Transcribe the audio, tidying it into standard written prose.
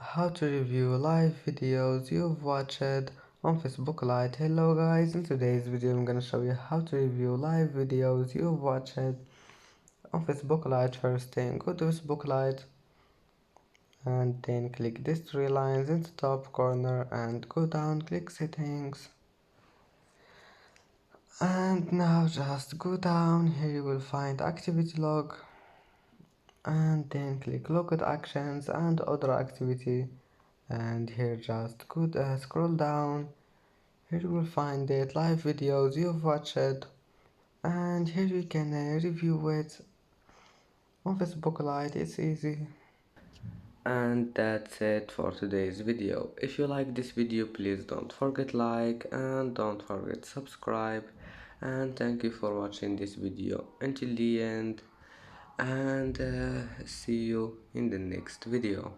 how to review live videos you've watched on Facebook Lite. Hello guys, in today's video I'm gonna show you how to review live videos you've watched on Facebook Lite. First thing, go to Facebook Lite and then click these three lines in the top corner and go down, click settings, and now just go down. Here you will find activity log and then click look at actions and other activity, and here just go scroll down. Here you will find the live videos you've watched, and here you can review it on Facebook Lite. It's easy. And that's it for today's video. If you like this video, please don't forget like and don't forget subscribe, and thank you for watching this video until the end, and see you in the next video.